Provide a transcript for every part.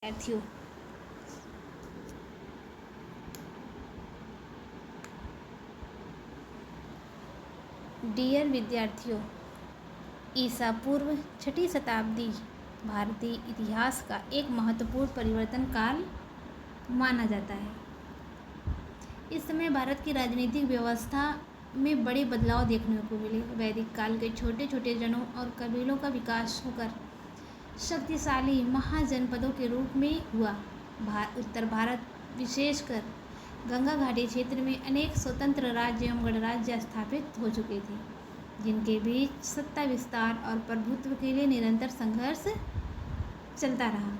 विद्यार्थियों, डियर विद्यार्थियों, ईसा पूर्व छठी शताब्दी भारतीय इतिहास का एक महत्वपूर्ण परिवर्तन काल माना जाता है। इस समय भारत की राजनीतिक व्यवस्था में बड़े बदलाव देखने को मिले। वैदिक काल के छोटे छोटे जनों और कबीलों का विकास होकर शक्तिशाली महाजनपदों के रूप में हुआ। उत्तर भारत, विशेषकर गंगा घाटी क्षेत्र में अनेक स्वतंत्र राज्य एवं गणराज्य स्थापित हो चुके थे, जिनके बीच सत्ता विस्तार और प्रभुत्व के लिए निरंतर संघर्ष चलता रहा।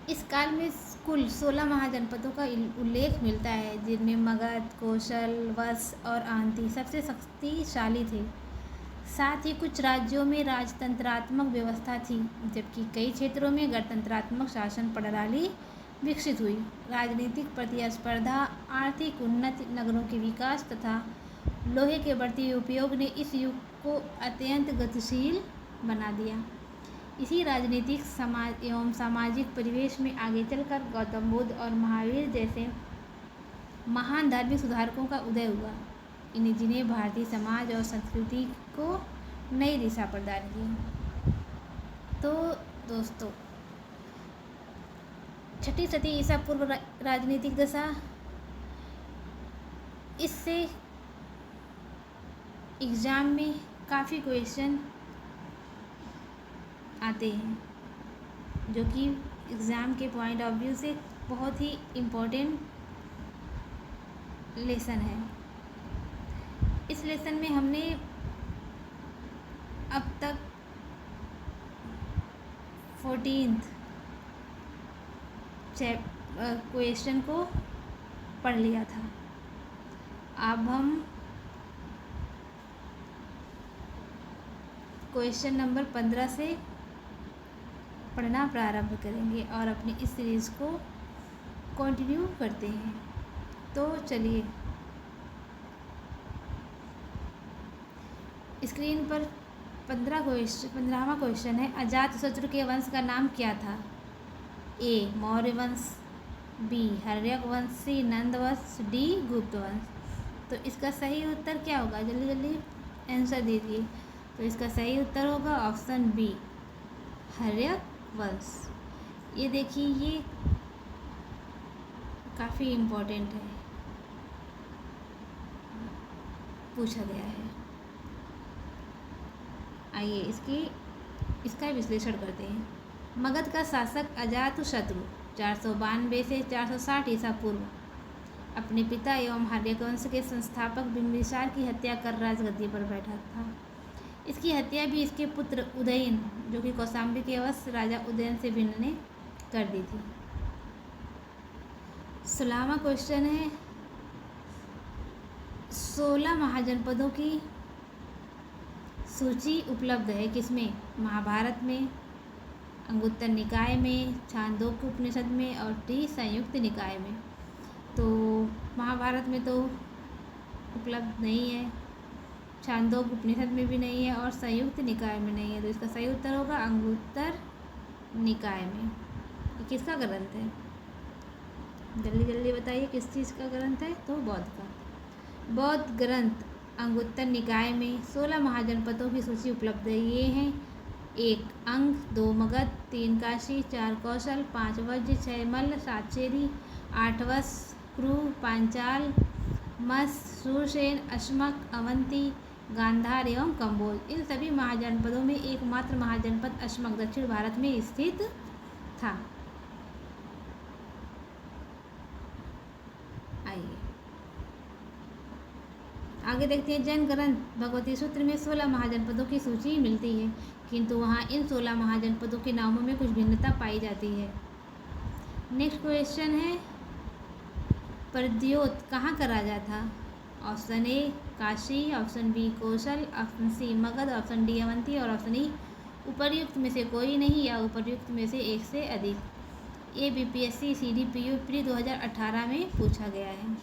इस काल में कुल 16 महाजनपदों का उल्लेख मिलता है, जिनमें मगध, कौशल, वत्स और अवंती सबसे शक्तिशाली थे। साथ ही कुछ राज्यों में राजतंत्रात्मक व्यवस्था थी, जबकि कई क्षेत्रों में गणतंत्रात्मक शासन प्रणाली विकसित हुई। राजनीतिक प्रतिस्पर्धा, आर्थिक उन्नति, नगरों के विकास तथा लोहे के बढ़ते उपयोग ने इस युग को अत्यंत गतिशील बना दिया। इसी राजनीतिक समाज एवं सामाजिक परिवेश में आगे चलकर गौतम बुद्ध और महावीर जैसे महान धार्मिक सुधारकों का उदय हुआ, जिन्हें भारतीय समाज और संस्कृति को नई दिशा प्रदान की। तो दोस्तों, छठी शती ईसा पूर्व राजनीतिक दशा, इससे एग्ज़ाम में काफ़ी क्वेश्चन आते हैं, जो कि एग्ज़ाम के पॉइंट ऑफ व्यू से बहुत ही इम्पोर्टेंट लेसन है। इस लेसन में हमने अब तक 14th क्वेश्चन को पढ़ लिया था। अब हम क्वेश्चन नंबर 15 से पढ़ना प्रारंभ करेंगे और अपनी इस सीरीज़ को कंटिन्यू करते हैं। तो चलिए, स्क्रीन पर 15वां क्वेश्चन है। अजातशत्रु के वंश का नाम क्या था? ए. मौर्य वंश, बी. हर्यक वंश, सी. नंद वंश, डी. गुप्त वंश। तो इसका सही उत्तर क्या होगा? जल्दी जल्दी आंसर दीजिए। तो इसका सही उत्तर होगा ऑप्शन बी, हर्यक वंश। ये देखिए, ये काफ़ी इम्पोर्टेंट है, पूछा गया है। आइए इसका विश्लेषण करते हैं। मगध का शासक अजातशत्रु 492 से 460 ईसा पूर्व अपने पिता एवं हर्यक वंश के संस्थापक बिंबिसार की हत्या कर राजगद्दी पर बैठा था। इसकी हत्या भी इसके पुत्र उदयन, जो कि कौशाम्बी के वंश राजा उदयन से भिन्न ने कर दी थी। 16वां क्वेश्चन है। 16 महाजनपदों की सूची उपलब्ध है किसमें? महाभारत में, अंगुत्तर निकाय में, छांदोग्य उपनिषद में और टी संयुक्त निकाय में। तो महाभारत में तो उपलब्ध नहीं है, छांदोग्य उपनिषद में भी नहीं है और संयुक्त निकाय में नहीं है। तो इसका सही उत्तर होगा अंगुत्तर निकाय में। ये किसका ग्रंथ है? जल्दी जल्दी बताइए, किस चीज़ का ग्रंथ है? तो बौद्ध का। बौद्ध ग्रंथ अंगुत्तर निकाय में 16 महाजनपदों की सूची उपलब्ध है। ये हैं: 1 अंग, 2 मगध, 3 काशी, 4 कौशल, 5 वज्र, 6 मल्ल, 7 चेदी, 8 वत्स, क्रू, पांचाल, मत्स्य, शूरसेन, अश्मक, अवंती, गांधार एवं कंबोज। इन सभी महाजनपदों में एकमात्र महाजनपद अश्मक दक्षिण भारत में स्थित था। आइए आगे देखते हैं। जैन ग्रंथ भगवती सूत्र में 16 महाजनपदों की सूची मिलती है, किंतु वहाँ इन 16 महाजनपदों के नामों में कुछ भिन्नता पाई जाती है। नेक्स्ट क्वेश्चन है, प्रद्योत कहाँ का राजा था? Option A Kashi, option B Kaushal, option C Magadh, option D Avanti और ऑप्शन ई उपर्युक्त में से कोई नहीं या उपर्युक्त में से एक से अधिक। ये बीपीएससी सीडीपीओ प्री 2018 में पूछा गया है।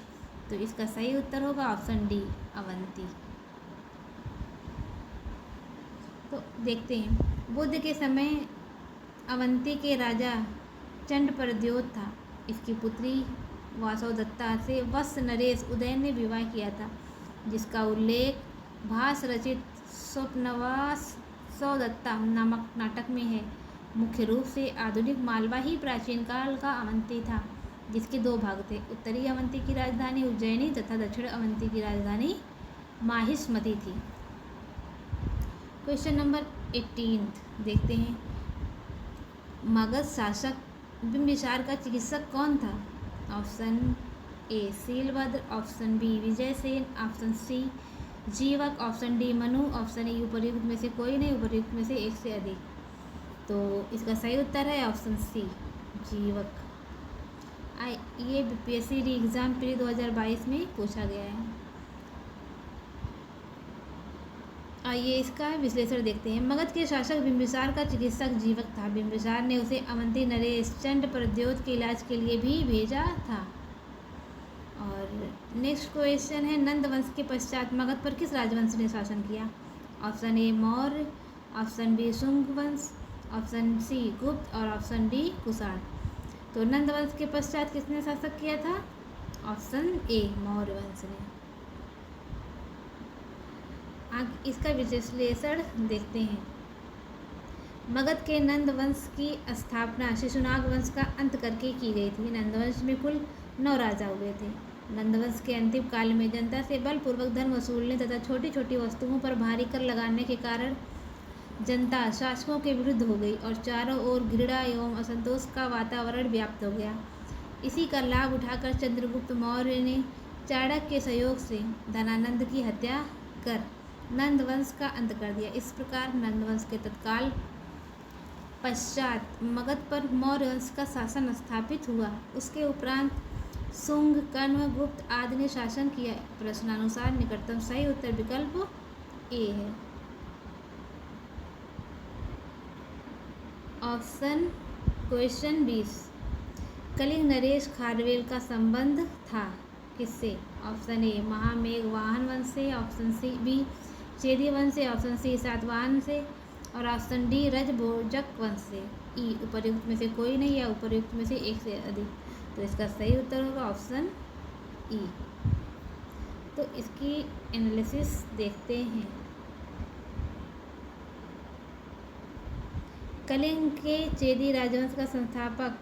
तो इसका सही उत्तर होगा ऑप्शन डी, अवंती। तो देखते हैं, बुद्ध के समय अवंती के राजा चंडप्रद्योत था। इसकी पुत्री वासवदत्ता से वत्स नरेश उदयन ने विवाह किया था, जिसका उल्लेख भास रचित स्वप्नवास सौदत्ता नामक नाटक में है। मुख्य रूप से आधुनिक मालवा ही प्राचीन काल का अवंती था, जिसके दो भाग थे। उत्तरी अवंती की राजधानी उज्जैनी तथा दक्षिण अवंती की राजधानी माहिष्मती थी। क्वेश्चन नंबर 18 देखते हैं। मगध शासक बिंबिसार का चिकित्सक कौन था? Option A Shilabhadra, option B Vijayasen, option C Jivaka, option D Manu, option E उपर्युक्त में से कोई नहीं, उपर्युक्त में से एक से अधिक। तो इसका सही उत्तर है ऑप्शन सी जीवक। ये बीपीएससी री एग्ज़ाम प्री 2022 में पूछा गया है। आइए इसका विश्लेषण देखते हैं। मगध के शासक बिंबिसार का चिकित्सक जीवक था। बिंबिसार ने उसे अवंती नरेश चंडप्रद्योत के इलाज के लिए भी भेजा था। और नेक्स्ट क्वेश्चन है, नंद वंश के पश्चात मगध पर किस राजवंश ने शासन किया? Option A Maurya, option B Shunga वंश, ऑप्शन सी गुप्त और ऑप्शन डी कुषाण। तो नंद वंश के पश्चात किसने शासक किया था? ऑप्शन ए मौर्य वंश ने। आगे इसका विश्लेषण देखते हैं। मगध के नंद वंश की स्थापना शिशुनाग वंश का अंत करके की गई थी। नंद वंश में कुल 9 राजा हुए थे। नंद वंश के अंतिम काल में जनता से बलपूर्वक धन वसूलने तथा छोटी छोटी वस्तुओं पर भारी कर लगाने के कारण जनता शासकों के विरुद्ध हो गई और चारों ओर घृणा एवं असंतोष का वातावरण व्याप्त हो गया। इसी का लाभ उठाकर चंद्रगुप्त मौर्य ने चाणक्य के सहयोग से धनानंद की हत्या कर नंद वंश का अंत कर दिया। इस प्रकार नंद वंश के तत्काल पश्चात मगध पर मौर्य वंश का शासन स्थापित हुआ। उसके उपरांत शुंग, कण्व, गुप्त आदि ने शासन किया। प्रश्नानुसार निकटतम सही उत्तर विकल्प ए है। ऑप्शन क्वेश्चन 20, कलिंग नरेश खारवेल का संबंध था किससे? ऑप्शन ए महामेघ वाहन वंश से, ऑप्शन सी बी चेदी वंश से, ऑप्शन सी सातवाहन से और ऑप्शन डी रजभोजक वंश से। ई उपर्युक्त में से कोई नहीं या उपर्युक्त में से एक से अधिक। तो इसका सही उत्तर होगा ऑप्शन ई। तो इसकी एनालिसिस देखते हैं। कलिंग के चेदी राजवंश का संस्थापक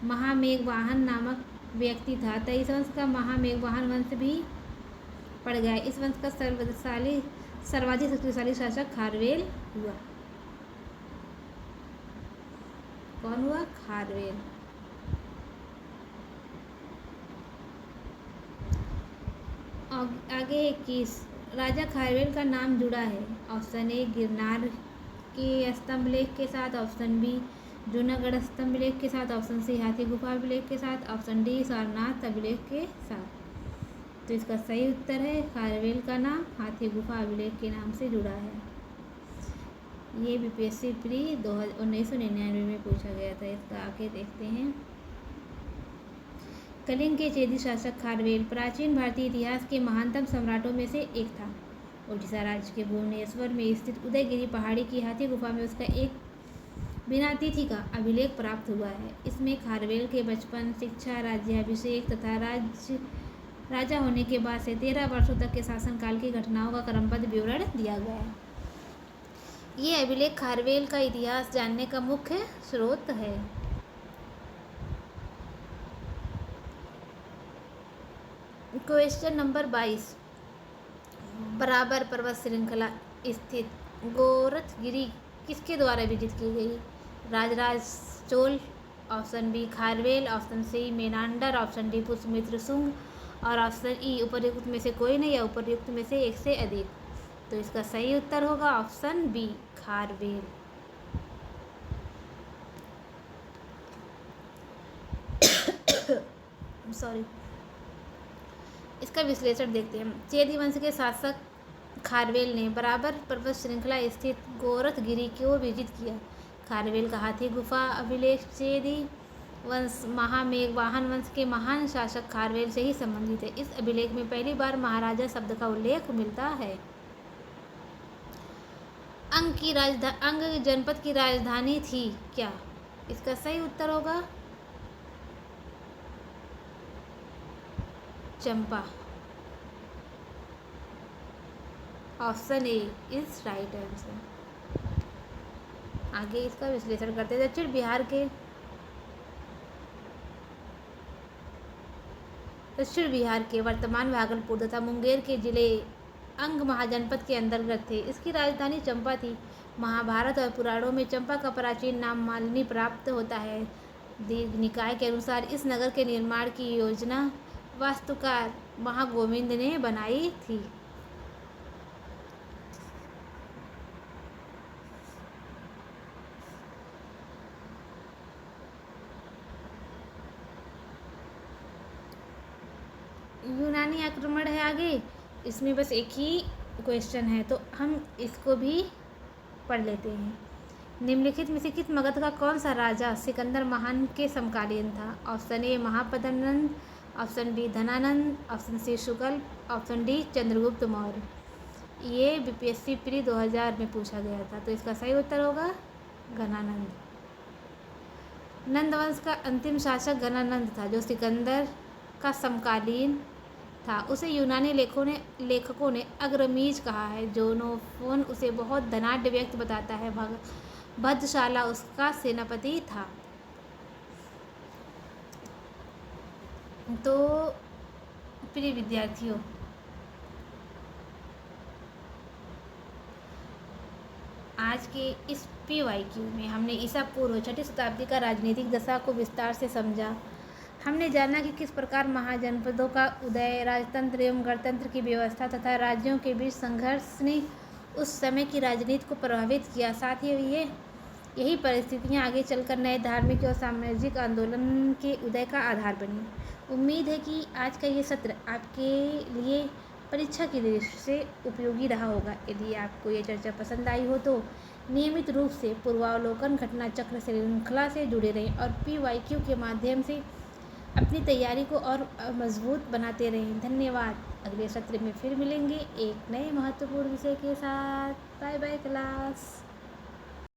महामेघवाहन नामक व्यक्ति था। तो इस वंश का महामेघवाहन वंश भी पड़ गया। इस वंश का सर्वाधिक शक्तिशाली शासक खारवेल हुआ। कौन हुआ? खारवेल। आगे 21, राजा खारवेल का नाम जुड़ा है। ऑप्शन ए गिरनार के स्तंभलेख के साथ, ऑप्शन बी जूनागढ़ स्तंभलेख के साथ, ऑप्शन सी हाथी गुफा अभिलेख के साथ, ऑप्शन डी सारनाथ अभिलेख के साथ। तो इसका सही उत्तर है खारवेल का नाम हाथी गुफा अभिलेख के नाम से जुड़ा है। ये बीपीएससी प्री 1999 में पूछा गया था। इसका आगे देखते हैं। कलिंग के चेदी शासक खारवेल प्राचीन भारतीय इतिहास के महानतम सम्राटों में से एक था। उड़ीसा राज्य के भुवनेश्वर में स्थित उदयगिरी पहाड़ी की हाथी गुफा में उसका एक बिनातिथि का अभिलेख प्राप्त हुआ है। इसमें खारवेल के बचपन, शिक्षा, राज्याभिषेक तथा राजा होने के बाद से 13 वर्षों तक के शासनकाल की घटनाओं का क्रमबद्ध विवरण दिया गया है। ये अभिलेख खारवेल का इतिहास जानने का मुख्य स्रोत है। क्वेश्चन नंबर 22, बराबर पर्वत श्रृंखला स्थित गोरखगिरी किसके द्वारा विजित की गई? Rajaraja Chola, option B Kharavela, option C Menander, option D Pushyamitra Shunga और ऑप्शन ई उपर्युक्त में से कोई नहीं या उपर्युक्त में से एक से अधिक। तो इसका सही उत्तर होगा ऑप्शन बी खारवेल। सॉरी। इसका विश्लेषण देखते हैं। चेदी वंश के शासक खारवेल ने बराबर पर्वत श्रृंखला स्थित गोरखगिरी को विजित किया। खारवेल का हाथी गुफा अभिलेख चेदी वंश महामेघवाहन वंश के महान शासक खारवेल से ही संबंधित है। इस अभिलेख में पहली बार महाराजा शब्द का उल्लेख मिलता है। अंग जनपद की राजधानी थी क्या? इसका सही उत्तर होगा Champa. Option A is right answer. आगे इसका विश्लेषण करते हैं। दक्षिण बिहार के वर्तमान भागलपुर तथा मुंगेर के जिले अंग महाजनपद के अंतर्गत थे। इसकी राजधानी चंपा थी। महाभारत और पुराणों में चंपा का प्राचीन नाम मालिनी प्राप्त होता है। दीर्घ निकाय के अनुसार इस नगर के निर्माण की योजना वास्तुकार महागोविंद ने बनाई थी। यूनानी आक्रमण है आगे, इसमें बस एक ही क्वेश्चन है तो हम इसको भी पढ़ लेते हैं। निम्नलिखित में से किस मगध का कौन सा राजा सिकंदर महान के समकालीन था? Option A Mahapadmanand, option B Dhananand, option C Shukla, option D Chandragupta Maurya. ये बीपीएससी प्री 2000 में पूछा गया था तो इसका सही उत्तर होगा घनानंद। नंद वंश का अंतिम शासक घनानंद था जो सिकंदर का समकालीन था। उसे यूनानी लेखकों ने अग्रमीज कहा है। जोनोफोन उसे बहुत धनाढ्य व्यक्ति बताता है। भद्रशाला उसका सेनापति था। तो प्रिय विद्यार्थियों, आज के इस PYQ में हमने ईसा पूर्व 6ठी शताब्दी का राजनीतिक दशा को विस्तार से समझा। हमने जाना कि किस प्रकार महाजनपदों का उदय, राजतंत्र एवं गणतंत्र की व्यवस्था तथा राज्यों के बीच संघर्ष ने उस समय की राजनीति को प्रभावित किया। साथ ही यही परिस्थितियां आगे चलकर नए धार्मिक और सामाजिक आंदोलन के उदय का आधार बनी। उम्मीद है कि आज का ये सत्र आपके लिए परीक्षा की दृष्टि से उपयोगी रहा होगा। यदि आपको ये चर्चा पसंद आई हो तो नियमित रूप से पूर्वावलोकन घटना चक्र श्रृंखला से जुड़े रहें और PYQ के माध्यम से अपनी तैयारी को और मजबूत बनाते रहें। धन्यवाद। अगले सत्र में फिर मिलेंगे एक नए महत्वपूर्ण विषय के साथ। Bye bye class.